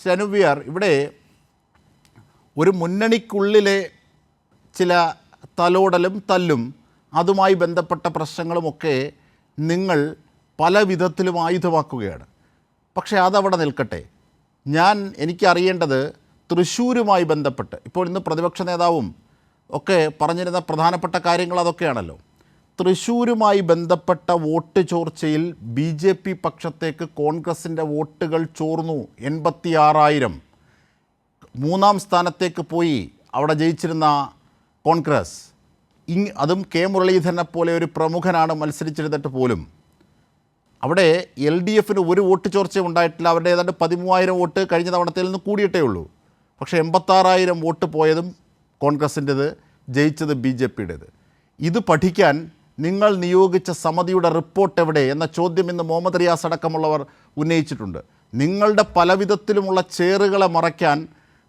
ഷനുവിയാർ, ഇവിടെ ഒരു മുന്നണിക്കുള്ളിലെ ചില തലോടലും തല്ലും അതുമായി ബന്ധപ്പെട്ട പ്രശ്നങ്ങളുമൊക്കെ നിങ്ങൾ പല വിധത്തിലും ആയുധമാക്കുകയാണ്. പക്ഷേ അതവിടെ നിൽക്കട്ടെ. എനിക്കറിയേണ്ടത് തൃശ്ശൂരുമായി ബന്ധപ്പെട്ട് ഇപ്പോൾ ഇന്ന് പ്രതിപക്ഷ നേതാവും ഒക്കെ പറഞ്ഞിരുന്ന പ്രധാനപ്പെട്ട കാര്യങ്ങൾ അതൊക്കെയാണല്ലോ. തൃശ്ശൂരുമായി ബന്ധപ്പെട്ട വോട്ട് ചോർച്ചയിൽ BJP പക്ഷത്തേക്ക് കോൺഗ്രസിൻ്റെ വോട്ടുകൾ ചോർന്നു. 86,000. മൂന്നാം സ്ഥാനത്തേക്ക് പോയി അവിടെ ജയിച്ചിരുന്ന കോൺഗ്രസ്. അതും കെ മുരളീധരനെ പോലെ ഒരു പ്രമുഖനാണ് മത്സരിച്ചിരുന്നിട്ട് പോലും അവിടെ LDFന് ഒരു വോട്ട് ചോർച്ച ഉണ്ടായിട്ടില്ല. അവരുടെ ഏതാണ്ട് 13,000 വോട്ട് കഴിഞ്ഞ തവണത്തിൽ നിന്ന് കൂടിയിട്ടേ ഉള്ളൂ. പക്ഷേ 86,000 വോട്ട് പോയതും കോൺഗ്രസിൻ്റേത്, ജയിച്ചത് BJPയുടേത്. ഇത് പഠിക്കാൻ നിങ്ങൾ നിയോഗിച്ച സമിതിയുടെ റിപ്പോർട്ട് എവിടെ എന്ന ചോദ്യം ഇന്ന് മുഹമ്മദ് റിയാസ് അടക്കമുള്ളവർ ഉന്നയിച്ചിട്ടുണ്ട്. നിങ്ങളുടെ പലവിധത്തിലുമുള്ള ചേറുകളെ മറയ്ക്കാൻ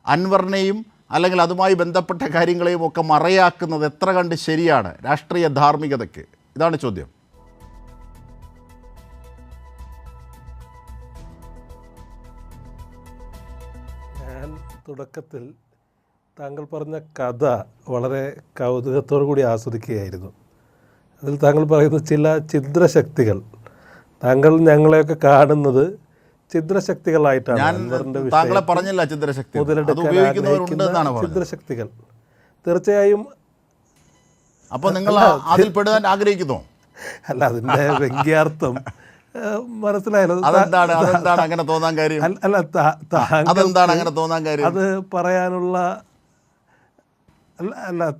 അൻവറിനെയും അല്ലെങ്കിൽ അതുമായി ബന്ധപ്പെട്ട കാര്യങ്ങളെയും ഒക്കെ മറയാക്കുന്നത് എത്ര കണ്ട് ശരിയാണ് രാഷ്ട്രീയ ധാർമ്മികതയ്ക്ക്? ഇതാണ് ചോദ്യം. ഞാൻ തുടക്കത്തിൽ താങ്കൾ പറഞ്ഞ കഥ വളരെ കൗതുകത്തോടു കൂടി ആസ്വദിക്കുകയായിരുന്നു. അതിൽ താങ്കൾ പറയുന്ന ചില ഛിദ്രശക്തികൾ, താങ്കൾ ഞങ്ങളെയൊക്കെ കാണുന്നത് ഛിദ്രശക്തികളായിട്ടാണ്. ഛിദ്രശക്തികൾ തീർച്ചയായും. അപ്പോൾ നിങ്ങൾ അതിൽ പെടാൻ ആഗ്രഹിക്കുന്നു? അല്ല, അതിൻ്റെ വ്യംഗ്യാർത്ഥം മനസ്സിലായല്ലോ. അങ്ങനെ തോന്നാൻ കാര്യം? അത് പറയാനുള്ള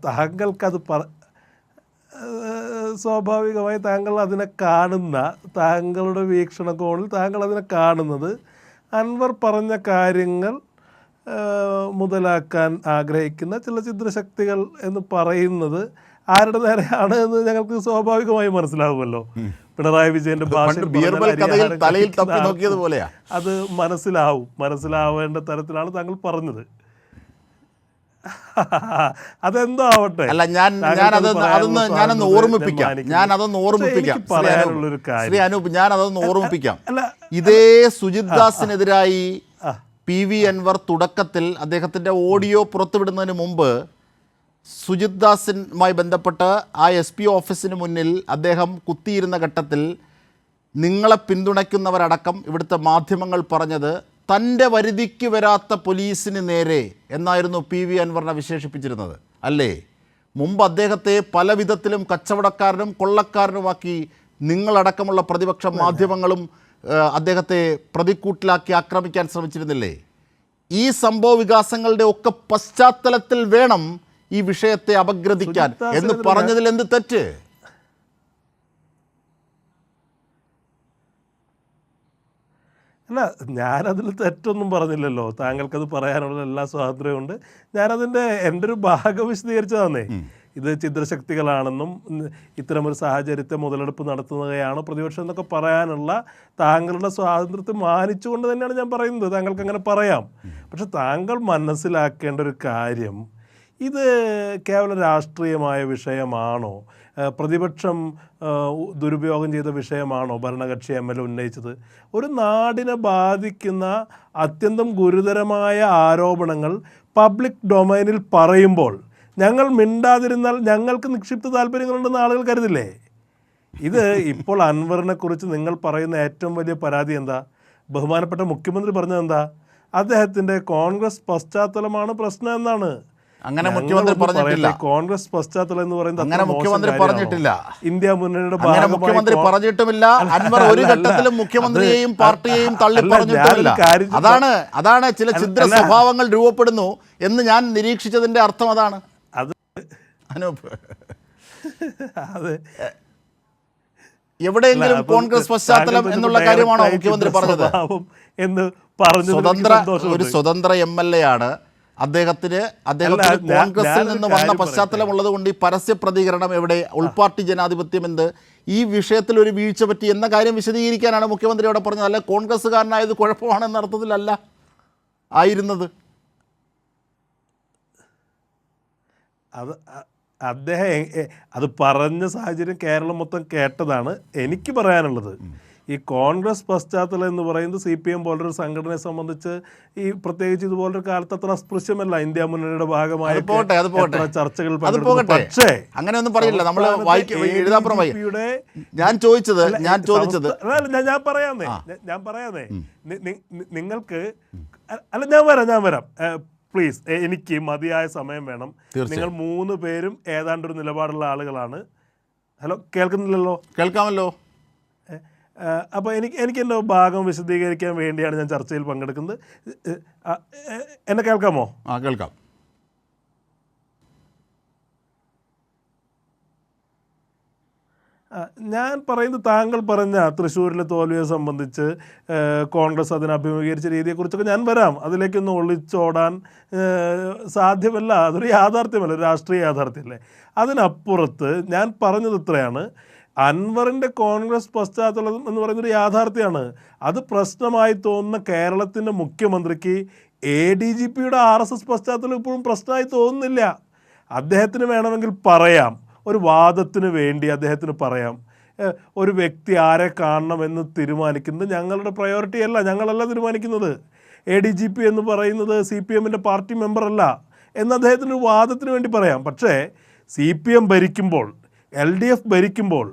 താങ്കൾക്കത് സ്വാഭാവികമായി താങ്കൾ അതിനെ കാണുന്ന, താങ്കളുടെ വീക്ഷണകോണിൽ താങ്കൾ അതിനെ കാണുന്നത് അൻവർ പറഞ്ഞ കാര്യങ്ങൾ മുതലാക്കാൻ ആഗ്രഹിക്കുന്ന ചില ഛിദ്രശക്തികൾ എന്ന് പറയുന്നത് ആരുടെ നേരെയാണ് എന്ന് ഞങ്ങൾക്ക് സ്വാഭാവികമായി മനസ്സിലാവുമല്ലോ. പിണറായി വിജയന്റെ ഭാഷ അത് മനസ്സിലാവേണ്ട തരത്തിലാണ് താങ്കൾ പറഞ്ഞത്. അതെന്തോ ആവട്ടെ. അല്ല, ഞാനതൊന്ന് ഓർമ്മിപ്പിക്കാം. ഇതേ സുജിത് ദാസിനെതിരായി PV അൻവർ തുടക്കത്തിൽ അദ്ദേഹത്തിൻ്റെ ഓഡിയോ പുറത്തുവിടുന്നതിന് മുമ്പ് സുജിത് ദാസുമായി ബന്ധപ്പെട്ട് ആ SP ഓഫീസിന് മുന്നിൽ അദ്ദേഹം കുത്തിയിരുന്ന ഘട്ടത്തിൽ നിങ്ങളെ പിന്തുണയ്ക്കുന്നവരടക്കം ഇവിടുത്തെ മാധ്യമങ്ങൾ പറഞ്ഞത് തൻ്റെ വരുതിക്ക് വരാത്ത പോലീസിന് നേരെ എന്നായിരുന്നു PV അൻവറിനെ വിശേഷിപ്പിച്ചിരുന്നത്, അല്ലേ? മുമ്പ് അദ്ദേഹത്തെ പല വിധത്തിലും കച്ചവടക്കാരനും കൊള്ളക്കാരനുമാക്കി നിങ്ങളടക്കമുള്ള പ്രതിപക്ഷ മാധ്യമങ്ങളും അദ്ദേഹത്തെ പ്രതിക്കൂട്ടിലാക്കി ആക്രമിക്കാൻ ശ്രമിച്ചിരുന്നില്ലേ? ഈ സംഭവ വികാസങ്ങളുടെ ഒക്കെ പശ്ചാത്തലത്തിൽ വേണം ഈ വിഷയത്തെ അപഗ്രഥിക്കാൻ എന്ന് പറഞ്ഞതിൽ എന്ത് തെറ്റ്? അല്ല, ഞാനതിൽ തെറ്റൊന്നും പറഞ്ഞില്ലല്ലോ. താങ്കൾക്കത് പറയാനുള്ള എല്ലാ സ്വാതന്ത്ര്യമുണ്ട്. എൻ്റെ ഒരു ഭാഗം വിശദീകരിച്ചതാന്നേ. ഇത് ഛിദ്രശക്തികളാണെന്നും ഇത്തരമൊരു സാഹചര്യത്തെ മുതലെടുപ്പ് നടത്തുന്നവയാണ് പ്രതിപക്ഷം എന്നൊക്കെ പറയാനുള്ള താങ്കളുടെ സ്വാതന്ത്ര്യത്തെ മാനിച്ചുകൊണ്ട് തന്നെയാണ് ഞാൻ പറയുന്നത്. താങ്കൾക്ക് അങ്ങനെ പറയാം. പക്ഷെ താങ്കൾ മനസ്സിലാക്കേണ്ട ഒരു കാര്യം, ഇത് കേവലം രാഷ്ട്രീയമായ വിഷയമാണോ, പ്രതിപക്ഷം ദുരുപയോഗം ചെയ്ത വിഷയമാണോ ഭരണകക്ഷി MLA ഉന്നയിച്ചത്? ഒരു നാടിനെ ബാധിക്കുന്ന അത്യന്തം ഗുരുതരമായ ആരോപണങ്ങൾ പബ്ലിക് ഡൊമൈനിൽ പറയുമ്പോൾ ഞങ്ങൾ മിണ്ടാതിരുന്നാൽ ഞങ്ങൾക്ക് നിക്ഷിപ്ത താല്പര്യങ്ങളുണ്ടെന്ന് ആളുകൾ കരുതില്ലേ? ഇത് ഇപ്പോൾ അൻവറിനെ കുറിച്ച് നിങ്ങൾ പറയുന്ന ഏറ്റവും വലിയ പരാതി എന്താ? ബഹുമാനപ്പെട്ട മുഖ്യമന്ത്രി പറഞ്ഞത് എന്താ? അദ്ദേഹത്തിൻ്റെ കോൺഗ്രസ് പശ്ചാത്തലമാണ് പ്രശ്നം എന്നാണ്. അങ്ങനെ മുഖ്യമന്ത്രി പറഞ്ഞിട്ടില്ല. കോൺഗ്രസ് പശ്ചാത്തലം എന്ന് പറയുന്നത് അങ്ങനെ മുഖ്യമന്ത്രി പറഞ്ഞിട്ടില്ല. ഇന്ത്യ മുന്നണിയുടെ മുഖ്യമന്ത്രി പറഞ്ഞിട്ടുമില്ല. അൻവർ ഒരു ഘട്ടത്തിലും മുഖ്യമന്ത്രിയെയും പാർട്ടിയെയും തള്ളി പറഞ്ഞിട്ടില്ല. അതാണ് ചില ഛിദ്ര സ്വഭാവങ്ങൾ രൂപപ്പെടുന്നു എന്ന് ഞാൻ നിരീക്ഷിച്ചതിന്റെ അർത്ഥം അതാണ്. എവിടെയെങ്കിലും കോൺഗ്രസ് പശ്ചാത്തലം എന്നുള്ള കാര്യമാണോ മുഖ്യമന്ത്രി പറഞ്ഞത്? ഒരു സ്വതന്ത്ര MLA ആണ്. അദ്ദേഹത്തിന് കോൺഗ്രസിൽ നിന്ന് വന്ന പശ്ചാത്തലമുള്ളത് കൊണ്ട് ഈ പരസ്യ പ്രതികരണം എവിടെ, ഉൾപാർട്ടി ജനാധിപത്യം എന്ത്, ഈ വിഷയത്തിൽ ഒരു വീഴ്ച പറ്റി എന്ന കാര്യം വിശദീകരിക്കാനാണ് മുഖ്യമന്ത്രി അവിടെ പറഞ്ഞത്. അല്ല, കോൺഗ്രസ്സുകാരനായത് കുഴപ്പമാണെന്ന അർത്ഥത്തിലല്ല ആയിരുന്നത്. അദ്ദേഹം അത് പറഞ്ഞ സാഹചര്യം കേരളം മൊത്തം കേട്ടതാണ്. എനിക്ക് പറയാനുള്ളത്, ഈ കോൺഗ്രസ് പശ്ചാത്തലം എന്ന് പറയുന്നത് CPM പോലൊരു സംഘടനയെ സംബന്ധിച്ച് ഈ പ്രത്യേകിച്ച് ഇതുപോലൊരു കാലത്ത് അത്ര അസ്പൃശ്യമല്ല. ഇന്ത്യ മുന്നണിയുടെ ഭാഗമായ ചർച്ചകൾ പക്ഷേ അങ്ങനെയൊന്നും പറയില്ല. നമ്മൾ എഴുതാപ്പുറം ഞാൻ ചോദിച്ചത് ഞാൻ പറയാന്നേ നിങ്ങൾക്ക് അല്ല ഞാൻ വരാം പ്ലീസ്, എനിക്ക് മതിയായ സമയം വേണം. നിങ്ങൾ 3 പേരും ഏതാണ്ടൊരു നിലപാടുള്ള ആളുകളാണ്. ഹലോ, കേൾക്കുന്നില്ലല്ലോ? കേൾക്കാമല്ലോ. അപ്പോൾ എനിക്ക് എൻ്റെ ഭാഗം വിശദീകരിക്കാൻ വേണ്ടിയാണ് ഞാൻ ചർച്ചയിൽ പങ്കെടുക്കുന്നത്. എന്നെ കേൾക്കാമോ? കേൾക്കാം. ഞാൻ പറയുന്നത്, താങ്കൾ പറഞ്ഞ തൃശ്ശൂരിലെ തോൽവിയെ സംബന്ധിച്ച് കോൺഗ്രസ് അതിനെ അഭിമുഖീകരിച്ച രീതിയെക്കുറിച്ചൊക്കെ ഞാൻ വരാം. അതിലേക്കൊന്നും ഒളിച്ചോടാൻ സാധ്യമല്ല. അതൊരു യാഥാർത്ഥ്യമല്ല, ഒരു രാഷ്ട്രീയ യാഥാർത്ഥ്യമല്ലേ. അതിനപ്പുറത്ത് ഞാൻ പറഞ്ഞത് ഇത്രയാണ്, അൻവറിൻ്റെ കോൺഗ്രസ് പശ്ചാത്തലം എന്ന് പറയുന്നൊരു യാഥാർത്ഥ്യമാണ്. അത് പ്രശ്നമായി തോന്നുന്ന കേരളത്തിൻ്റെ മുഖ്യമന്ത്രിക്ക് ADGPയുടെ RSS പശ്ചാത്തലം ഇപ്പോഴും പ്രശ്നമായി തോന്നുന്നില്ല. അദ്ദേഹത്തിന് വേണമെങ്കിൽ പറയാം, ഒരു വാദത്തിന് വേണ്ടി അദ്ദേഹത്തിന് പറയാം, ഒരു വ്യക്തി ആരെ കാണണമെന്ന് തീരുമാനിക്കുന്നത് ഞങ്ങളുടെ പ്രയോറിറ്റി അല്ല, ഞങ്ങളല്ല തീരുമാനിക്കുന്നത്. ADGP എന്ന് പറയുന്നത് CPMൻ്റെ പാർട്ടി മെമ്പറല്ല എന്ന് അദ്ദേഹത്തിന് ഒരു വാദത്തിന് വേണ്ടി പറയാം. പക്ഷേ CPM ഭരിക്കുമ്പോൾ, LDF ഭരിക്കുമ്പോൾ,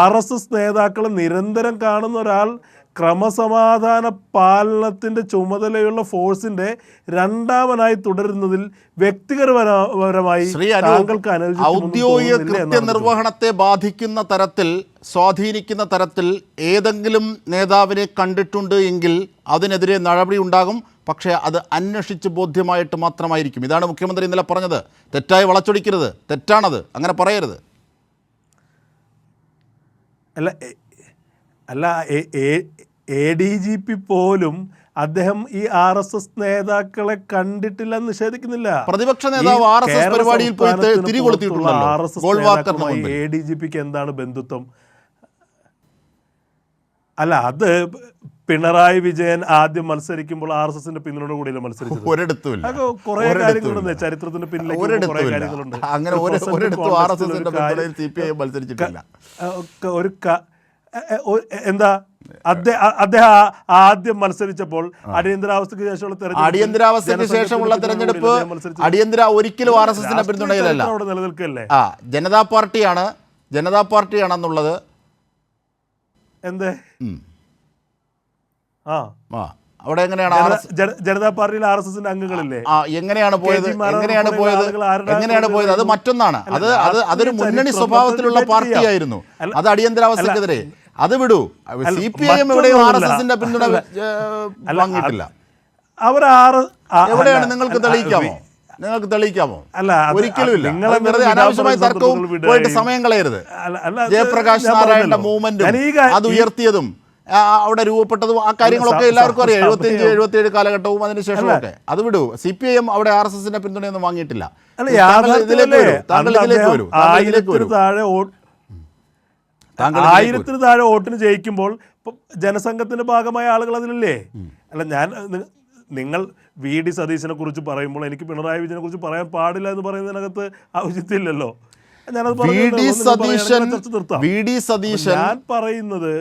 RSS നേതാക്കളെ നിരന്തരം കാണുന്ന ഒരാൾ ക്രമസമാധാന പാലനത്തിൻ്റെ ചുമതലയുള്ള ഫോഴ്സിൻ്റെ രണ്ടാമനായി തുടരുന്നതിൽ വ്യക്തിപരമായി താങ്കൾക്ക് ഔദ്യോഗിക കൃത്യനിർവഹണത്തെ ബാധിക്കുന്ന തരത്തിൽ, സ്വാധീനിക്കുന്ന തരത്തിൽ ഏതെങ്കിലും നേതാവിനെ കണ്ടിട്ടുണ്ട് എങ്കിൽ അതിനെതിരെ നടപടി ഉണ്ടാകും. പക്ഷേ അത് അന്വേഷിച്ച് ബോധ്യമായിട്ട് മാത്രമായിരിക്കും. ഇതാണ് മുഖ്യമന്ത്രി ഇന്നലെ പറഞ്ഞത്. തെറ്റായി വളച്ചൊടിക്കരുത്, തെറ്റാണത്, അങ്ങനെ പറയരുത്. അല്ല ADGP പോലും അദ്ദേഹം ഈ RSS നേതാക്കളെ കണ്ടിട്ടില്ലെന്ന് നിഷേധിക്കുന്നില്ല. പ്രതിപക്ഷ നേതാവ് RSS പരിപാടിയിൽ പോയിട്ട് തിരികൊളുത്തിയിട്ടുള്ള ADGPക്ക് എന്താണ് ബന്ധുത്വം? അല്ല, അത് പിണറായി വിജയൻ ആദ്യം മത്സരിക്കുമ്പോൾ RSSന്റെ പിന്തുണ കൂടിയല്ലേ മത്സരിച്ചത്? കുറെ കാര്യങ്ങളുണ്ട് ചരിത്രത്തിന്റെ പിന്നിലേക്ക്, കുറെ കാര്യങ്ങളുണ്ട്. ഒരു എന്താ, അദ്ദേഹം ആദ്യം മത്സരിച്ചപ്പോൾ അടിയന്തരാവസ്ഥയ്ക്ക് ശേഷമുള്ള തെരഞ്ഞെടുപ്പ് ഒരിക്കലും RSSന്റെ പിന്തുണയിലല്ല, നിലനിൽക്കല്ലേ. ജനതാ പാർട്ടിയാണെന്നുള്ളത് എന്തേ? അവിടെ എങ്ങനെയാണ് ജനതാ പാർട്ടിയിൽ RSSന്റെ അംഗങ്ങളില്ലേ? എങ്ങനെയാണ് പോയത്? അത് മറ്റൊന്നാണ്. അതൊരു മുന്നണി സ്വഭാവത്തിലുള്ള പാർട്ടിയായിരുന്നു. അത് അടിയന്തരാവസ്ഥക്കെതിരെ. അത് വിടൂ. CPIM എവിടെയും RSSന്റെ പിന്തുണ വാങ്ങിയിട്ടില്ല. എവിടെയാണ്? നിങ്ങൾക്ക് തെളിയിക്കാമോ? അല്ല, ഒരിക്കലും ഇല്ല. വെറുതെ അനാവശ്യമായി തർക്കവും പോയിട്ട് സമയം കളയരുത്. ജയപ്രകാശ് നാരായണന്റെ മൂവ്മെന്റും അത് ഉയർത്തിയതും അവിടെ രൂപപ്പെട്ടതും ആ കാര്യങ്ങളൊക്കെ എല്ലാവർക്കും അറിയാം. 75-77 കാലഘട്ടവും അതിനുശേഷമൊക്കെ. അത് വിടൂ. CPIM അവിടെ RSSന്റെ പിന്തുണയൊന്നും വാങ്ങിയിട്ടില്ല. ആയിരത്തിന് താഴെ വോട്ടിന് ജയിക്കുമ്പോൾ ജനസംഘത്തിന്റെ ഭാഗമായ ആളുകൾ അതിലല്ലേ? അല്ല, നിങ്ങൾ VD സതീശനെ കുറിച്ച് പറയുമ്പോൾ എനിക്ക് പിണറായി വിജയനെ കുറിച്ച് പറയാൻ പാടില്ല എന്ന് പറയുന്നതിനകത്ത് ഔചിത്യമില്ലല്ലോ. ഞാൻ പറയുന്നത്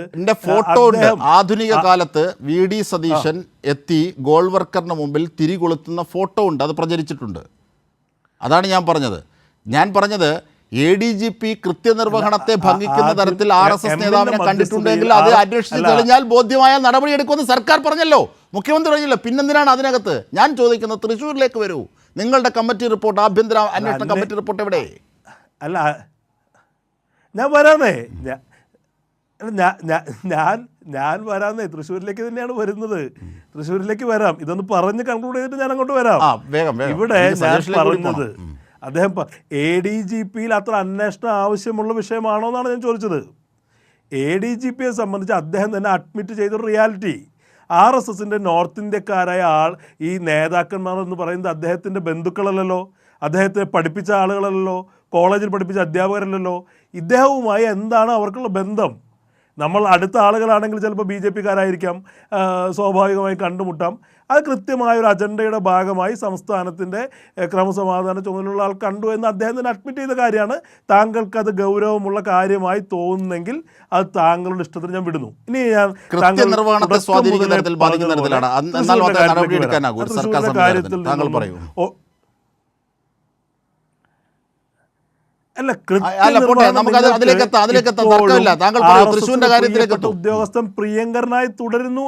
ഫോട്ടോ ഉണ്ട്. ആധുനിക കാലത്ത് VD സതീശൻ എത്തി ഗോൾവർക്കറിന് മുമ്പിൽ തിരികൊളുത്തുന്ന ഫോട്ടോ ഉണ്ട്. അത് പ്രചരിച്ചിട്ടുണ്ട്. അതാണ് ഞാൻ പറഞ്ഞത്. ADGP കൃത്യനിർവഹണത്തെ ഭംഗിക്കുന്ന തരത്തിൽ RSS നേതാവിനെ കണ്ടിട്ടുണ്ടെങ്കിൽ അത് അന്വേഷിച്ച് തെളിഞ്ഞാൽ ബോധ്യമായ നടപടിയെടുക്കുമെന്ന് സർക്കാർ പറഞ്ഞല്ലോ, മുഖ്യമന്ത്രി പറഞ്ഞല്ലോ. പിന്നെന്തിനാണ് അതിനകത്ത്? ഞാൻ ചോദിക്കുന്നത്, തൃശ്ശൂരിലേക്ക് വരൂ. നിങ്ങളുടെ കമ്മിറ്റി റിപ്പോർട്ട്, ആഭ്യന്തര അന്വേഷണ കമ്മിറ്റി റിപ്പോർട്ട് എവിടെ? അല്ല, ഞാൻ വരാന്നേ, ഞാൻ വരാന്നേ, തൃശ്ശൂരിലേക്ക് തന്നെയാണ് വരുന്നത്. തൃശ്ശൂരിലേക്ക് വരാം. ഇതൊന്ന് പറഞ്ഞ് കൺക്ലൂഡ് ചെയ്തിട്ട് ഞാൻ അങ്ങോട്ട് വരാം. ഇവിടെ ഞാൻ പറഞ്ഞത്, അദ്ദേഹം ADGPയിൽ അത്ര അന്വേഷണം ആവശ്യമുള്ള വിഷയമാണോ എന്നാണ് ഞാൻ ചോദിച്ചത്. ADGPയെ സംബന്ധിച്ച് അദ്ദേഹം തന്നെ അഡ്മിറ്റ് ചെയ്തൊരു റിയാലിറ്റി, RSSന്റെ നോർത്ത് ഇന്ത്യക്കാരായ ഈ നേതാക്കന്മാർ എന്ന് പറയുന്നത് അദ്ദേഹത്തിൻ്റെ ബന്ധുക്കളല്ലല്ലോ, അദ്ദേഹത്തെ പഠിപ്പിച്ച ആളുകളല്ലല്ലോ, കോളേജിൽ പഠിപ്പിച്ച അധ്യാപകരല്ലല്ലോ. ഇദ്ദേഹവുമായി എന്താണ് അവർക്കുള്ള ബന്ധം? നമ്മൾ അടുത്ത ആളുകളാണെങ്കിൽ ചിലപ്പോൾ BJP-കാരായിരിക്കാം, സ്വാഭാവികമായി കണ്ടുമുട്ടാം. അത് കൃത്യമായൊരു അജണ്ടയുടെ ഭാഗമായി സംസ്ഥാനത്തിൻ്റെ ക്രമസമാധാന ചുമതലയുള്ള ആൾ കണ്ടു എന്ന് അദ്ദേഹം തന്നെ അഡ്മിറ്റ് ചെയ്ത കാര്യമാണ്. താങ്കൾക്കത് ഗൗരവമുള്ള കാര്യമായി തോന്നുന്നെങ്കിൽ അത് താങ്കളുടെ ഇഷ്ടത്തിന് ഞാൻ വിടുന്നു. ഇനി ഞാൻ ഉദ്യോഗസ്ഥൻ പ്രിയങ്കരനായി തുടരുന്നു.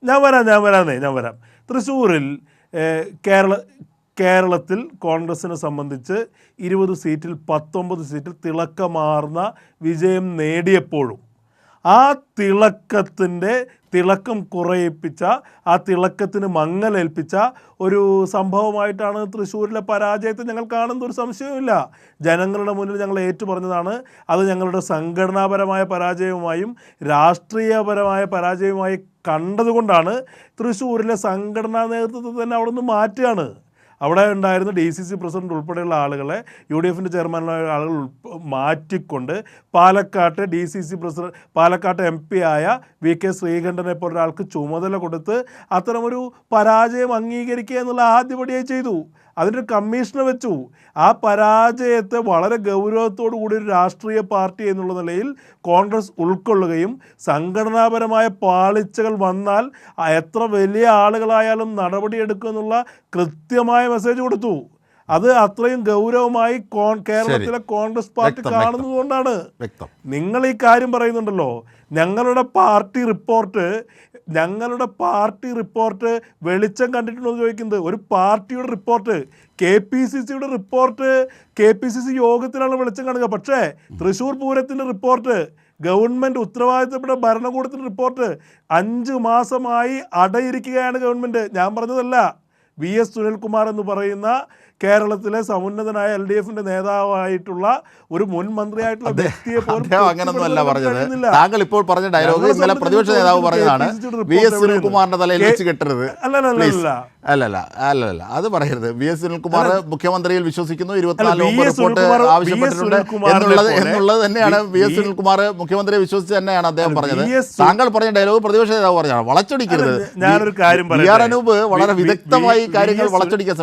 ഞാൻ വരാം. തൃശ്ശൂരിൽ കേരളത്തിൽ കോൺഗ്രസിനെ സംബന്ധിച്ച് 20 സീറ്റിൽ 19 സീറ്റിൽ തിളക്കമാർന്ന വിജയം നേടിയപ്പോഴും ആ തിളക്കം കുറയിപ്പിച്ച, ആ തിളക്കത്തിന് മങ്ങലേൽപ്പിച്ച ഒരു സംഭവമായിട്ടാണ് തൃശ്ശൂരിലെ പരാജയത്തെ ഞങ്ങൾ കാണുന്ന ഒരു സംശയവുമില്ല. ജനങ്ങളുടെ മുന്നിൽ ഞങ്ങൾ ഏറ്റുപറഞ്ഞതാണ്. അത് ഞങ്ങളുടെ സംഘടനാപരമായ പരാജയവുമായും രാഷ്ട്രീയപരമായ പരാജയവുമായി കണ്ടതുകൊണ്ടാണ് തൃശ്ശൂരിലെ സംഘടനാ നേതൃത്വത്തെ തന്നെ അവിടെ നിന്ന് മാറ്റുകയാണ്. അവിടെ ഉണ്ടായിരുന്ന DCC പ്രസിഡന്റ് ഉൾപ്പെടെയുള്ള ആളുകളെ, UDFൻ്റെ ചെയർമാനായ ആളുകൾ മാറ്റിക്കൊണ്ട് പാലക്കാട്ട് DCC പ്രസിഡന്റ്, പാലക്കാട്ട് MP ആയ VK ശ്രീകണ്ഠനെ പോലെ ഒരാൾക്ക് ചുമതല കൊടുത്ത് അത്തരമൊരു പരാജയം അംഗീകരിക്കുക എന്നുള്ള ആദ്യപടിയായി ചെയ്തു. അതിൻ്റെ കമ്മീഷനെ വെച്ചു. ആ പരാജയത്തെ വളരെ ഗൗരവത്തോടു കൂടി ഒരു രാഷ്ട്രീയ പാർട്ടി എന്നുള്ള നിലയിൽ കോൺഗ്രസ് ഉൾക്കൊള്ളുകയും സംഘടനാപരമായ പാളിച്ചകൾ വന്നാൽ എത്ര വലിയ ആളുകളായാലും നടപടിയെടുക്കുമെന്നുള്ള കൃത്യമായ മെസ്സേജ് കൊടുത്തു. അത് അത്രയും ഗൗരവമായി കേരളത്തിലെ കോൺഗ്രസ് പാർട്ടി കാണുന്നതുകൊണ്ടാണ്. നിങ്ങൾ ഈ കാര്യം പറയുന്നുണ്ടല്ലോ, ഞങ്ങളുടെ പാർട്ടി റിപ്പോർട്ട് വെളിച്ചം കണ്ടിട്ടുണ്ടോ എന്ന് ചോദിക്കുന്നത്. ഒരു പാർട്ടിയുടെ റിപ്പോർട്ട്, KPCCയുടെ റിപ്പോർട്ട് KPCC യോഗത്തിലാണ് വെളിച്ചം കാണുക. പക്ഷേ തൃശ്ശൂർ പൂരത്തിൻ്റെ റിപ്പോർട്ട്, ഗവൺമെൻറ് ഉത്തരവാദിത്തപ്പെട്ട ഭരണകൂടത്തിൻ്റെ റിപ്പോർട്ട് 5 മാസമായി അടയിരിക്കുകയാണ് ഗവൺമെൻറ്. ഞാൻ പറഞ്ഞതല്ല. VS സുനിൽകുമാർ എന്ന് പറയുന്ന കേരളത്തിലെ സമുന്നതനായ LDFൻ്റെ നേതാവായിട്ടുള്ള ഒരു മുൻ മന്ത്രിയായിട്ടുള്ള വ്യക്തിയെ അങ്ങനൊന്നല്ല പറഞ്ഞത്. താങ്കൾ ഇപ്പോൾ പറഞ്ഞ ഡയലോഗ് ഇന്നലെ പ്രതിപക്ഷ നേതാവ് പറഞ്ഞതാണ്. VS സുനിൽകുമാറിന്റെ തലയിൽ വെച്ച് കെട്ടരുത്. അല്ലല്ല അത് പറയരുത്. VS സുനിൽകുമാർ മുഖ്യമന്ത്രിയിൽ വിശ്വസിക്കുന്നു, 24 നവംബർ റിപ്പോർട്ട് ആവശ്യപ്പെട്ടിട്ടുണ്ട് എന്നുള്ളത് തന്നെയാണ്. VS സുനിൽകുമാർ മുഖ്യമന്ത്രിയെ വിശ്വസിച്ച് തന്നെയാണ് അദ്ദേഹം പറഞ്ഞത്. താങ്കൾ പറഞ്ഞ ഡയലോഗ് പ്രതിപക്ഷ നേതാവ് പറഞ്ഞാണ്. വളച്ചൊടിക്കരുത്. ഞാനൊരു കാര്യം പറയാം. അനൂപ് വളരെ വിദഗ്ധമായി കാര്യങ്ങൾ വളച്ചൊടിക്കാൻ